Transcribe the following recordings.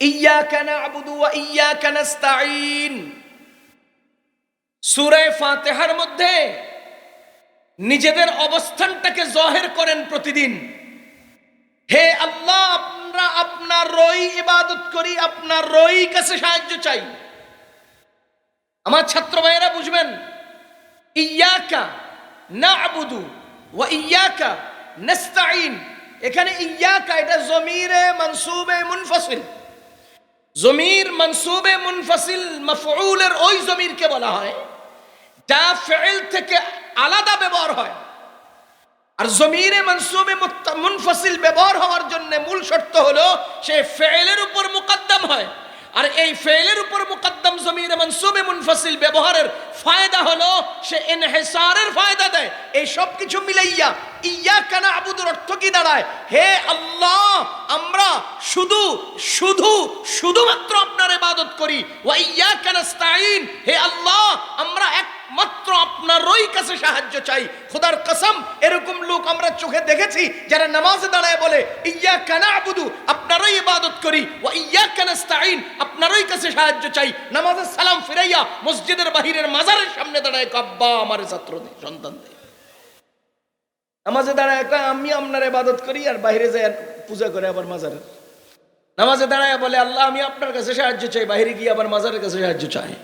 ইয়্যাকা না'বুদু ওয়া ইয়্যাকা নাস্তাঈন। সূরা ফাতিহার মধ্যে নিজেদের অবস্থানটাকে জাহির করেন প্রতিদিন। হে আল্লাহ, আমরা আপনারই ইবাদত করি, আপনারই কাছে সাহায্য চাই। আমার ছাত্র ভাইয়েরা বুঝবেন, ইয়্যাকা না'বুদু ওয়া ইয়্যাকা নাস্তাঈন, এখানে ইয়্যাকা এটা জমিরে মানসুবে মুনফাসিল। জমির মানসুবে মুনফাসিল মাফউলের ওই জমিরকে বলা হয় যা ফিল থেকে আলাদা ব্যবহার হয়। আর জমিরে মানসুবে মুনফাসিল ব্যবহার হওয়ার জন্য মূল শর্ত হলো সে ফিলের উপর মুকদ্দম হয়। আর এই ফিলের উপর মুকদ্দম জমিরে মানসুবে মুনফাসিল ব্যবহারের ফায়দা হলো সে ইনহিসারের ফায়দা দেয়। এই সব কিছু মিলাইয়া ইয়্যাকা না'বুদুর অর্থ কি দাঁড়ায়? হে আল্লাহ, আমরা শুধুমাত্র আপনার ইবাদত করি। ওয়া ইয়্যাকা নাস্তাঈন, হে আল্লাহ, আমরা একমাত্র আপনারই কাছে সাহায্য চাই। খোদার কসম, এরকম লোক আমরা চোখে দেখেছি যারা নামাজে দাঁড়ায় বলে ইয়্যাকা না'বুদু, আপনারই ইবাদত করি, ওয়া ইয়্যাকা নাস্তাঈন, আপনারই কাছে সাহায্য চাই। নামাজের সালাম ফিরাইয়া মসজিদের বাহিরের মাজারের সামনে দাঁড়ায় আব্বা আমার ছাত্র দে, সন্তান দে। নামাজে দাঁড়ায় আমি আপনার ইবাদত করি, আর বাইরে যায় পূজা করে আবার মাজারের। নামাজে দাঁড়ায় বলে আল্লাহ আমি আপনার কাছে সাহায্য চাই, বাইরে গিয়ে আবার মাজারের কাছে সাহায্য চায়।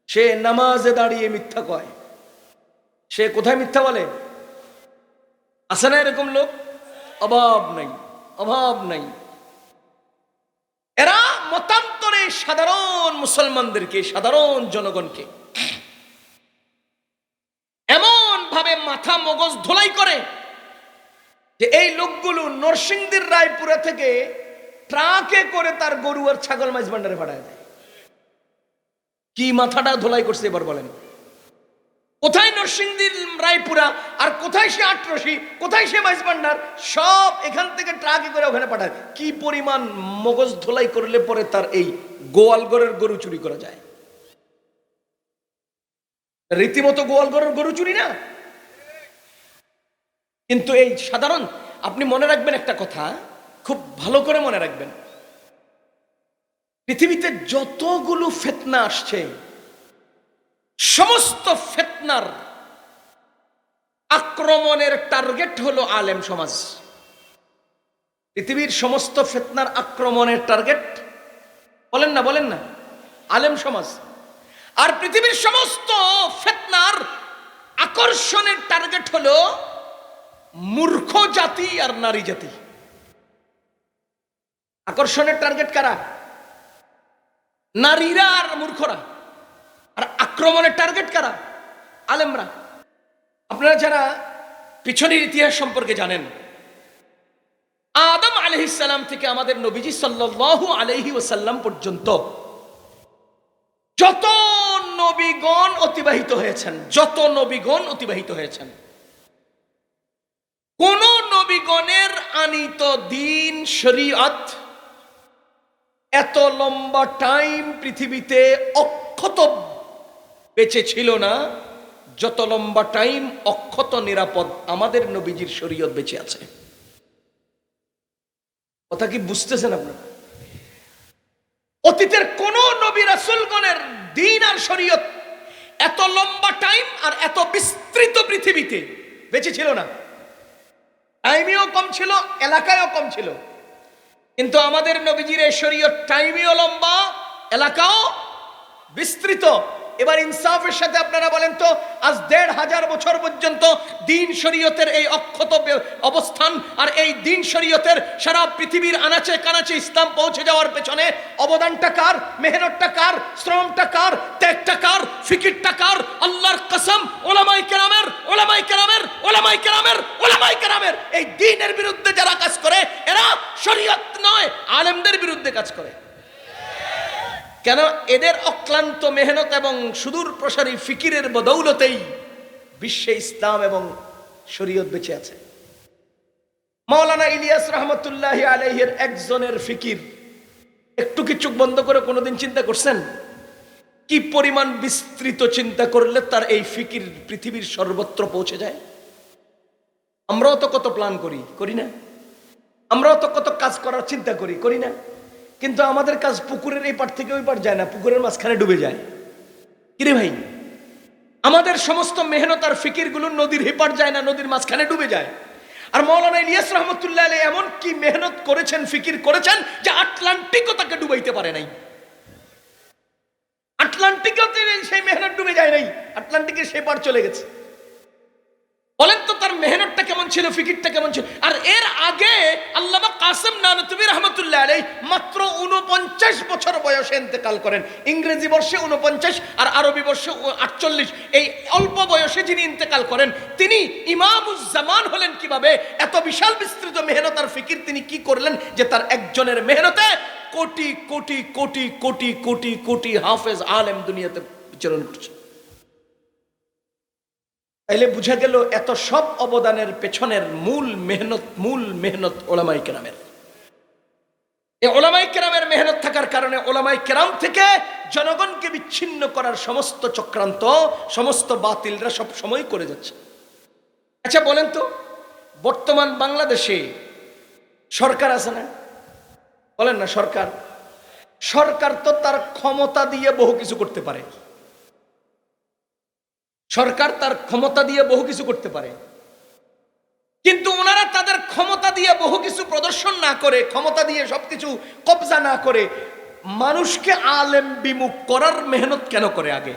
সে নামাজে দাঁড়িয়ে মিথ্যা কয়। সে কোথায় মিথ্যা বলে? আছে না এরকম লোক? অভাব নাই। এরা মতান্তরে সাধারণ মুসলমানদেরকে, সাধারণ জনগণকে এমন ভাবে মাথা মগজ ধোলাই করে যে এই লোকগুলো নরসিংদীর রায়পুরা থেকে ট্রাকে করে তার গরু আর ছাগল মাছ ভান্ডারে পাঠায় দেয়। কি মাথাটা ধোলাই করছে এবার বলেন? কোথায় নরসিংদীর রায়পুরা, আর কোথায় সে আটরশি, কোথায় সে মাছ ভান্ডার, সব এখান থেকে ট্রাকে করে ওখানে পাঠায়। কি পরিমাণ মগজ ধোলাই করলে পরে তার এই গোয়ালঘরের গরু চুরি করা যায়? রীতিমতো গোয়ালঘরের গরু চুরি না? কিন্তু এই সাধারণ, আপনি মনে রাখবেন একটা কথা, খুব ভালো করে মনে রাখবেন, পৃথিবীতে যতগুলো ফিতনা আসছে সমস্ত ফিতনার আক্রমণের টার্গেট হলো আলেম সমাজ। পৃথিবীর সমস্ত ফিতনার আক্রমণের টার্গেট বলেন না আলেম সমাজ। আর পৃথিবীর সমস্ত ফিতনার আকর্ষণের টার্গেট হলো মূর্খ জাতি আর নারী জাতি। আকর্ষণের টার্গেট কারা? নারীরা আর মূর্খরা। আর আক্রমণের টার্গেট কারা? আলেমরা। আপনারা যারা পিছনের ইতিহাস সম্পর্কে জানেন, আদম আলাইহিস সালাম থেকে আমাদের নবীজি সাল্লাল্লাহু আলাইহি ওয়াসাল্লাম পর্যন্ত যত নবীগণ অতিবাহিত হয়েছেন, কোন নবীগণের আনিত দ্বীন শরীয়ত এত লম্বা টাইম পৃথিবীতে অক্ষত বেঁচে ছিল না যত লম্বা টাইম অক্ষত নিরাপদ আমাদের নবীজির শরীয়ত বেঁচে আছে। কথা কি বুঝতেছেন আপনারা? অতীতের কোন নবী রাসূলগণের দ্বীন আর শরীয়ত এত লম্বা টাইম আর এত বিস্তৃত পৃথিবীতে বেঁচে ছিল না। টাইমেও কম ছিল, এলাকায়ও কম ছিল। কিন্তু আমাদের নবীজির এই শরীয়ত টাইমেও লম্বা, এলাকাও বিস্তৃত। এবার ইনসাফের সাথে আপনারা বলেন তো, আজ ১৫০০ বছর পর্যন্ত দ্বীন শরীয়তের এই অক্ষত অবস্থান আর এই দ্বীন শরীয়তের সারা পৃথিবীর আনাচে কানাচে ইসলাম পৌঁছে যাওয়ার পেছনে অবদানটা কার? মেহনতটা কার? শ্রমটা কার? ত্যাগটা কার? ফিকিরটা কার? আল্লাহর কসম, ওলামায়ে কেরামের এই দ্বীনের বিরুদ্ধে যারা কাজ করে এরা শরীয়ত নয়, আলেমদের বিরুদ্ধে কাজ করে। কেন? এদের অক্লান্ত মেহনত এবং সুদূর প্রসারী ফিকিরের বদৌলতেই বিশ্বে ইসলাম এবং শরীয়ত বেঁচে আছে। মাওলানা ইলিয়াস রহমতুল্লাহি আলাইহির একজনের ফিকির একটু কি চোখ বন্ধ করে কোনোদিন চিন্তা করছেন? কি পরিমাণ বিস্তৃত চিন্তা করলে তার এই ফিকির পৃথিবীর সর্বত্র পৌঁছে যায়। আমরাও তো কত প্ল্যান করি না? আমরাও তো কত কাজ করার চিন্তা করি না? কিন্তু আমাদের কাজ পুকুরের এই পার থেকে ওই পার যায় না, পুকুরের মাঝখানে ডুবে যায়। কিরে ভাই, আমাদের সমস্ত মেহনত আর ফিকির গুলো নদীর হেপার যায় না, নদীর মাঝখানে ডুবে যায়। আর মাওলানা ইলিয়াস রহমতুল্লাহ আলাইহি এমন কি মেহনত করেছেন, ফিকির করেছেন, যে আটলান্টিকও তাকে ডুবাইতে পারে নাই। আটলান্টিকেও সেই মেহনত ডুবে যায় নাই, আটলান্টিকের সেই পার চলে গেছে। বলেন তো তার মেহনতটা কেমন ছিল, ফিকিরটা কেমন ছিল। আর এর আগে আল্লামা কাসেম নানুতুবি রহমতুল্লাহ আলাইহি মাত্র 49 বছর বয়সে ইন্তেকাল করেন। ইংরেজি বর্ষে 49 আর আরবি বর্ষে 48। এই অল্প বয়সে যিনি ইন্তেকাল করেন, তিনি ইমামুজ জামান হলেন কিভাবে? এত বিশাল বিস্তৃত মেহনত আর ফিকির তিনি কি করলেন, যে তার একজনের মেহনতে কোটি কোটি কোটি কোটি কোটি কোটি হাফেজ আলেম দুনিয়াতে বিচরণ করছে। তাইলে বুঝা গেল এত সব অবদানের পেছনের মূল মেহনত ওলামায়ে কেরামের। এই ওলামায়ে কেরামের মেহনত থাকার কারণে ওলামায়ে কেরাম থেকে জনগণকে বিচ্ছিন্ন করার সমস্ত চক্রান্ত, সমস্ত বাতিলরা সব সময় করে যাচ্ছে। আচ্ছা বলেন তো, বর্তমান বাংলাদেশে সরকার আছে না? বলেন না, সরকার তো তার ক্ষমতা দিয়ে বহু কিছু করতে পারে। সরকার তার ক্ষমতা দিয়ে বহু কিছু করতে পারে, কিন্তু ওনারা তাদের ক্ষমতা দিয়ে বহু কিছু প্রদর্শন না করে, ক্ষমতা দিয়ে সবকিছু কবজা না করে, মানুষকে আলেম বিমুখ করার মেহনত কেন করে আগে?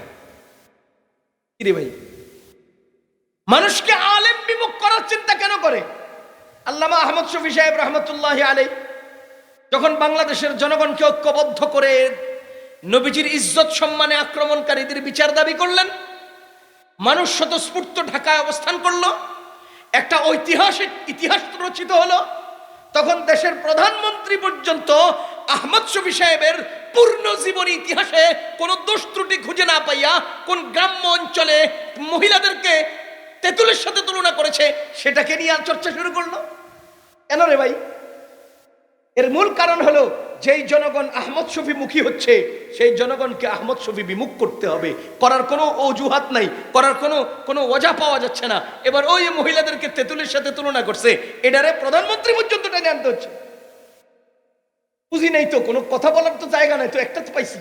কিরে ভাই, মানুষকে আলেম বিমুখ করার চিন্তা কেন করে? আল্লামা আহমদ শফী সাহেব রহমতুল্লাহি আলাইহি যখন বাংলাদেশের জনগণকে ঐক্যবদ্ধ করে নবীজির ইজ্জত সম্মানে আক্রমণকারীদের বিচার দাবি করলেন, মানুষ স্বতঃস্ফূর্ত ঢাকায় অবস্থান করলো, একটা ঐতিহাসিক ইতিহাস রচিত হলো। তখন দেশের প্রধানমন্ত্রী পর্যন্ত আহমদ শফী সাহেবের পূর্ণ জীবনী ইতিহাসে কোন দোষ ত্রুটি খুঁজে না পাইয়া কোন গ্রাম্য অঞ্চলে মহিলাদেরকে তেঁতুলের সাথে তুলনা করেছে, সেটাকে নিয়ে আর চর্চা শুরু করলো। কেন রে ভাই? এর মূল কারণ হলো, যেই জনগণ আহমদ শফী মুখী হচ্ছে, সেই জনগণকে আহমদ শফী বিমুখ করতে হবে। করার কোনো অজুহাত নাই, করার কোনো ওজা পাওয়া যাচ্ছে না। এবার ওই মহিলাদেরকে তেঁতুলের সাথে তুলনা করছে, এটারে প্রধানমন্ত্রী পর্যন্ত জানতে হচ্ছে। বুঝি নাই তো, কোনো কথা বলার তো জায়গা নাই তো, একটা তো পাইছি।